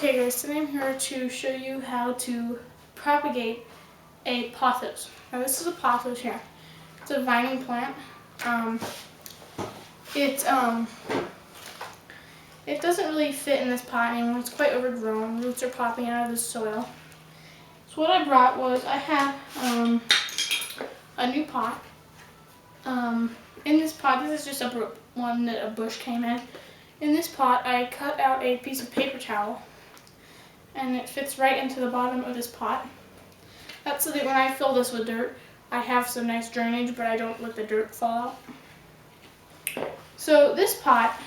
Okay guys, today I'm here to show you how to propagate a pothos. Now this is a pothos here. It's a vining plant. It doesn't really fit in this pot anymore. It's quite overgrown. Roots are popping out of the soil. So what I brought was I have a new pot. In this pot, this is just one that a bush came in. In this pot, I cut out a piece of paper towel, and it fits right into the bottom of this pot. That's so that when I fill this with dirt, I have some nice drainage, but I don't let the dirt fall out. So this pot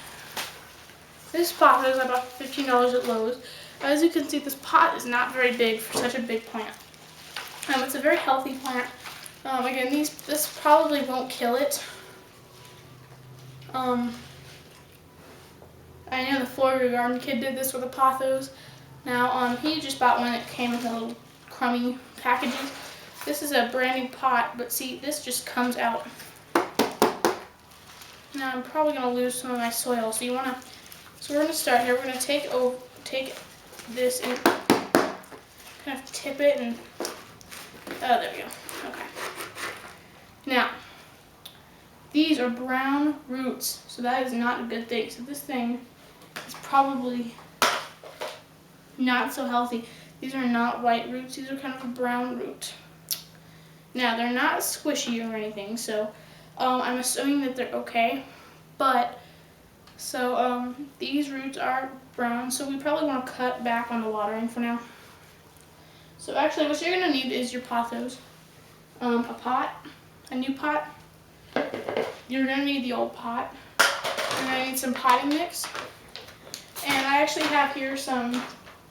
was about $15 at Lowe's. As you can see, this pot is not very big for such a big plant. It's a very healthy plant. Again, this probably won't kill it. I know the Florida Garden Kid did this with a pothos. Now, he just bought one that came with a little crummy packages. This is a brand new pot, but see, this just comes out. Now, I'm probably going to lose some of my soil, so we're going to start here. We're going to take this and kind of tip it and, oh, there we go. Okay. Now, these are brown roots, so that is not a good thing. So this thing is probably not so healthy. These are not white roots, these are kind of a brown root. Now, they're not squishy or anything, so I'm assuming that they're okay. But, so these roots are brown, so we probably want to cut back on the watering for now. So actually, what you're going to need is your pothos, a new pot. You're going to need the old pot. You're going to need some potting mix. And I actually have here some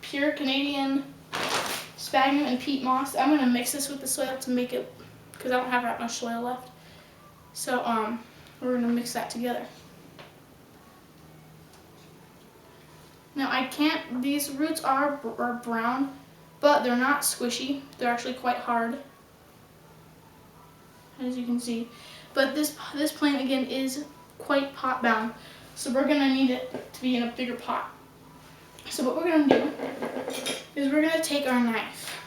pure Canadian sphagnum and peat moss. I'm going to mix this with the soil to make it, because I don't have that much soil left. So we're going to mix that together. Now these roots are brown, but they're not squishy. They're actually quite hard, as you can see. But this plant, again, is quite pot bound, so we're going to need it to be in a bigger pot. So what we're going to do is we're going to take our knife,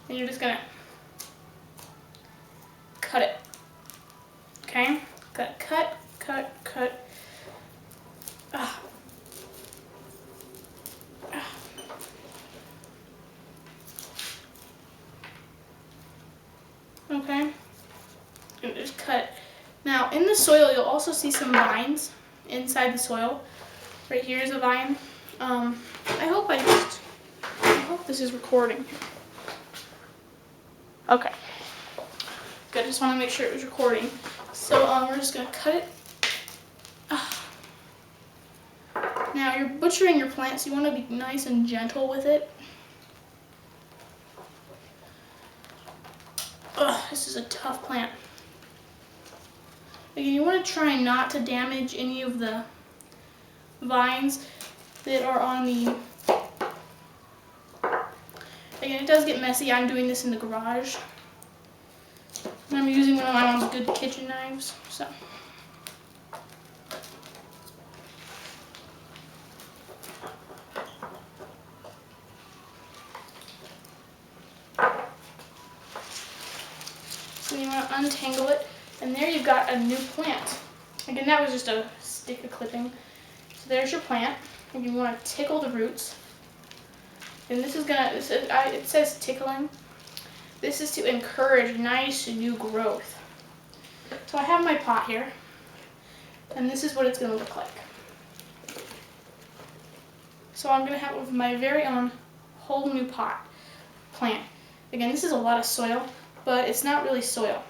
and you're just going to cut it. Okay? Cut. Okay? And just cut it. Now, in the soil, you'll also see some vines inside the soil. Right here is a vine. I hope this is recording. Okay. Good, I just want to make sure it was recording. So, we're just going to cut it. Now, you're butchering your plants. You want to be nice and gentle with it. This is a tough plant. Again, you want to try not to damage any of the vines that are on the... Again, it does get messy. I'm doing this in the garage. And I'm using one of my mom's good kitchen knives, so... So you want to untangle it, and there you've got a new plant. Again, that was just a stick of clipping. So there's your plant, and you want to tickle the roots. And this is it says tickling. This is to encourage nice new growth. So I have my pot here, and this is what it's going to look like. So I'm going to have it with my very own whole new plant. Again, this is a lot of soil, but it's not really soil.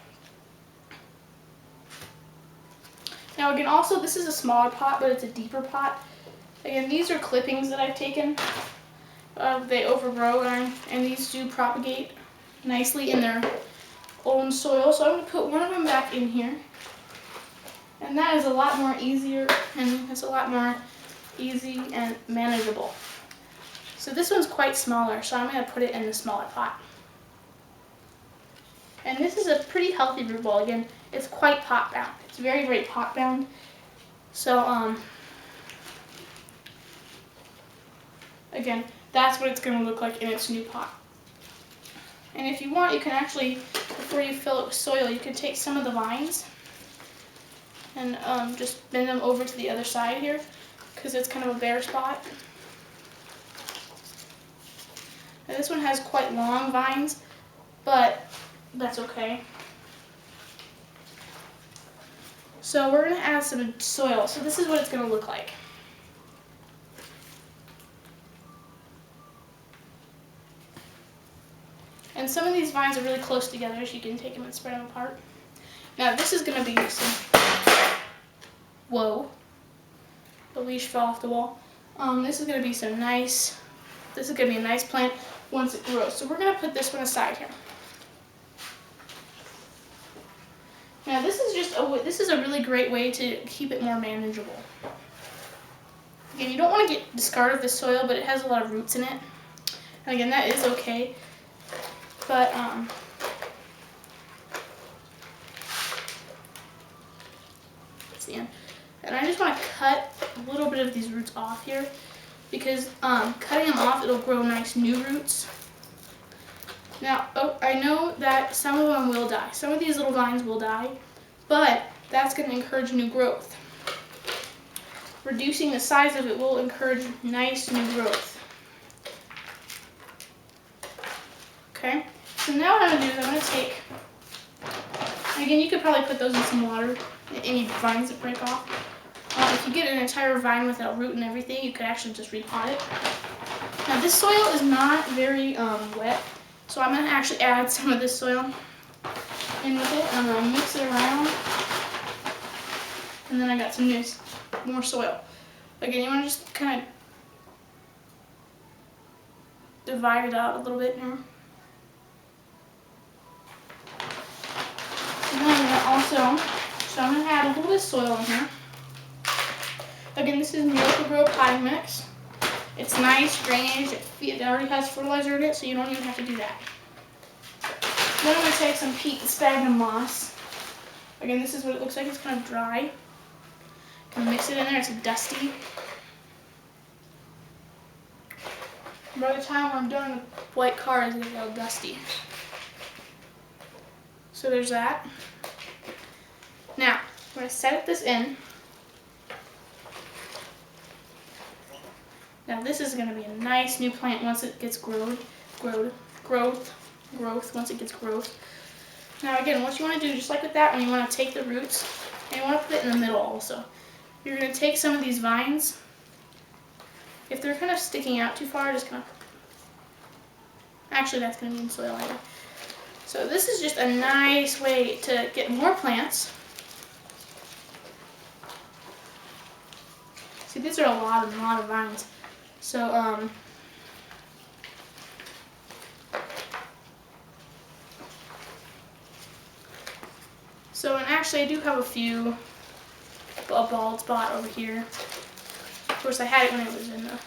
Now again, also this is a smaller pot, but it's a deeper pot. Again, these are clippings that I've taken. They overgrow, and these do propagate nicely in their own soil. So I'm going to put one of them back in here. And that is a lot more easier, and it's a lot more easy and manageable. So this one's quite smaller, so I'm going to put it in the smaller pot. And this is a pretty healthy root ball. Again, it's quite pot bound. It's very, very pot bound. So Again, that's what it's going to look like in its new pot. And if you want, you can actually, before you fill it with soil, you can take some of the vines and just bend them over to the other side here, because it's kind of a bare spot. Now this one has quite long vines, but that's okay. So we're going to add some soil. So this is what it's going to look like. And some of these vines are really close together, so you can take them and spread them apart. Now this is going to be some... Whoa. The leash fell off the wall. This is going to be some nice... This is going to be a nice plant once it grows. So we're going to put this one aside here. Now this is just this is a really great way to keep it more manageable. Again, you don't want to get discard of the soil, but it has a lot of roots in it. And again, that is okay. But that's the end. And I just want to cut a little bit of these roots off here, because cutting them off, it'll grow nice new roots. Now, I know that some of them will die. Some of these little vines will die, but that's going to encourage new growth. Reducing the size of it will encourage nice new growth. Okay, so now what I'm going to do is I'm going to take, again, you could probably put those in some water, any vines that break off. If you get an entire vine without root and everything, you could actually just repot it. Now this soil is not very wet, so I'm going to actually add some of this soil in with it. I'm going to mix it around, and then I got some more soil. Again, you want to just kind of divide it out a little bit here. And then I'm going to add a little bit of soil in here. Again, this is Miracle-Gro potting mix. It's nice drainage. It already has fertilizer in it, so you don't even have to do that. Then I'm going to take some peat and sphagnum moss. Again, this is what it looks like. It's kind of dry. Can mix it in there. It's dusty. By the time I'm done, the white car is going to get all dusty. So there's that. Now, I'm going to set this in. Now this is going to be a nice new plant once it gets growth, once it gets growth. Now again, what you want to do, just like with that one, you want to take the roots and you want to put it in the middle also. You're going to take some of these vines. If they're kind of sticking out too far, just kind of... Actually, that's going to be in soil anyway. So this is just a nice way to get more plants. See, these are a lot of vines. So, and actually I do have a bald spot over here. Of course, I had it when it was in the...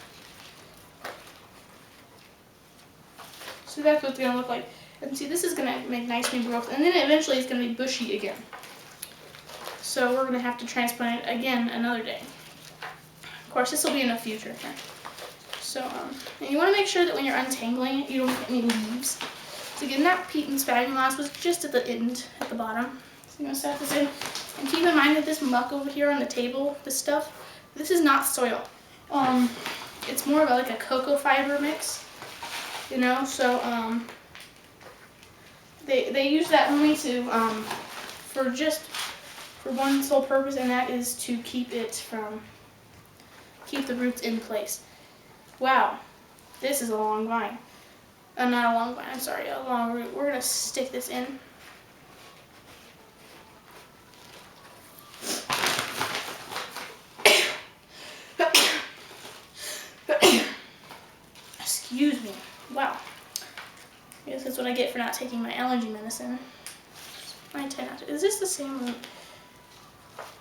So that's what it's going to look like. And see, this is going to make nice new growth, and then eventually it's going to be bushy again. So we're going to have to transplant it again another day. Of course, this will be in the future. So, and you want to make sure that when you're untangling it, you don't get any leaves. So again, that peat and sphagnum moss was just at the end, at the bottom. So I'm going to set this in. And keep in mind that this muck over here on the table, this stuff, this is not soil. It's more of like a cocoa fiber mix, you know. So they use that only to for one sole purpose, and that is to keep the roots in place. Wow, this is a long vine. Not a long vine, I'm sorry, a long root. We're going to stick this in. Excuse me. Wow. I guess that's what I get for not taking my allergy medicine. I tend not to. Is this the same root?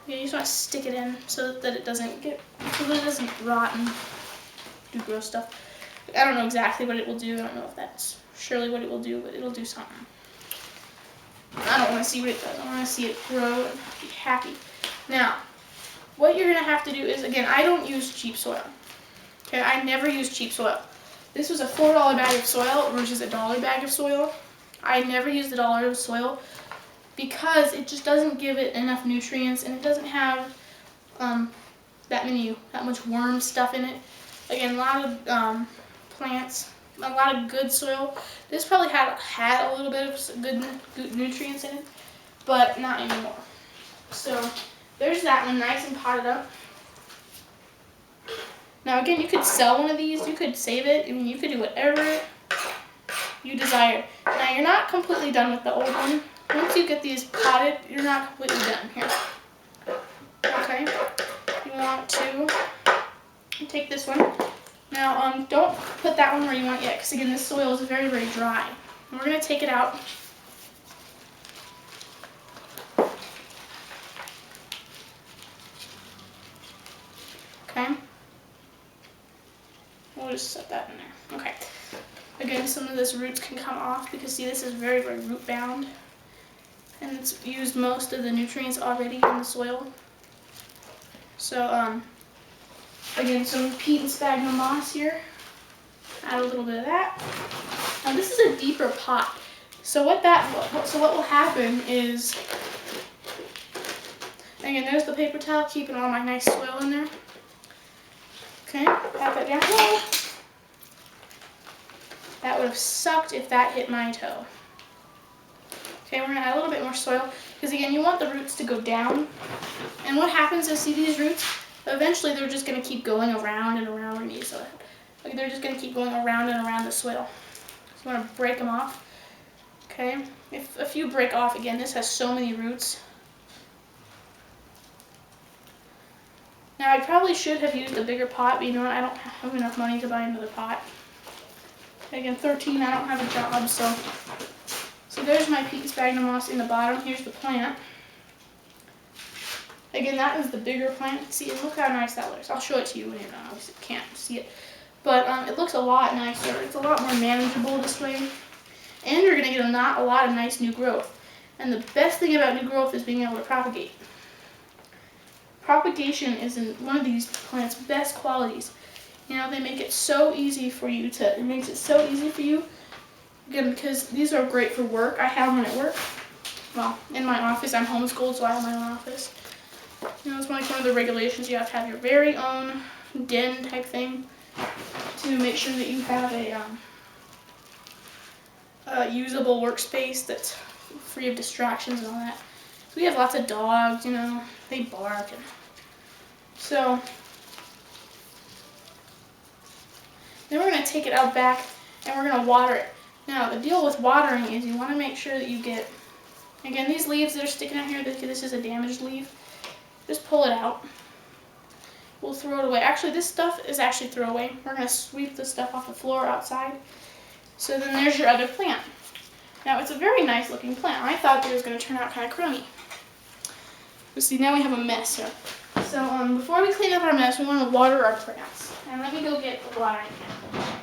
Yeah, you just want to stick it in so that it doesn't rot and do gross stuff. I don't know exactly what it will do. I don't know if that's surely what it will do, but it'll do something. I don't want to see what it does. I want to see it grow and be happy. Now, what you're going to have to do is, again, I don't use cheap soil. Okay, I never use cheap soil. This was a $4 bag of soil versus a $1 bag of soil. I never use the $1 of soil because it just doesn't give it enough nutrients, and it doesn't have that much worm stuff in it. Again, a lot of plants, a lot of good soil. This probably had a little bit of good nutrients in it, but not anymore. So there's that one, nice and potted up. Now again, you could sell one of these, you could save it, I mean, you could do whatever you desire. Now you're not completely done with the old one. Once you get these potted, you're not completely done here. Okay, you want to take this one. Now don't put that one where you want yet, because again, this soil is very, very dry. And we're going to take it out. Okay. We'll just set that in there. Okay. Again, some of this roots can come off because see, this is very, very root bound. And it's used most of the nutrients already in the soil. So, again, some peat and sphagnum moss here. Add a little bit of that. Now this is a deeper pot. So what will happen is, again, there's the paper towel keeping all my nice soil in there. Okay, pat that down. Whoa. That would have sucked if that hit my toe. Okay, we're gonna add a little bit more soil because again, you want the roots to go down. And what happens is, see these roots? Eventually, they're just gonna keep going around and around. Like they're just gonna keep going around and around the soil. So you want to break them off. Okay, if you break off, again, this has so many roots. Now I probably should have used a bigger pot, but you know what? I don't have enough money to buy another pot. Again, 13, I don't have a job, so there's my peat and sphagnum moss in the bottom. Here's the plant. Again, that is the bigger plant. See, look how nice that looks. I'll show it to you when you obviously can't see it. But it looks a lot nicer. It's a lot more manageable this way. And you're going to get a lot of nice new growth. And the best thing about new growth is being able to propagate. Propagation is one of these plants' best qualities. You know, they make it so easy for you again, because these are great for work. I have them at work. Well, in my office, I'm homeschooled, so I have my own office. You know, it's like one of the regulations. You have to have your very own den type thing to make sure that you have a usable workspace that's free of distractions and all that. So we have lots of dogs, you know, they bark. So then we're going to take it out back and we're going to water it. Now, the deal with watering is you want to make sure that you get, again, these leaves that are sticking out here, this is a damaged leaf. Just pull it out. We'll throw it away. Actually, this stuff is actually throwaway. We're going to sweep the stuff off the floor outside. So then there's your other plant. Now, it's a very nice looking plant. I thought it was going to turn out kind of crummy. But see, now we have a mess here. So before we clean up our mess, we want to water our plants. And let me go get the watering can.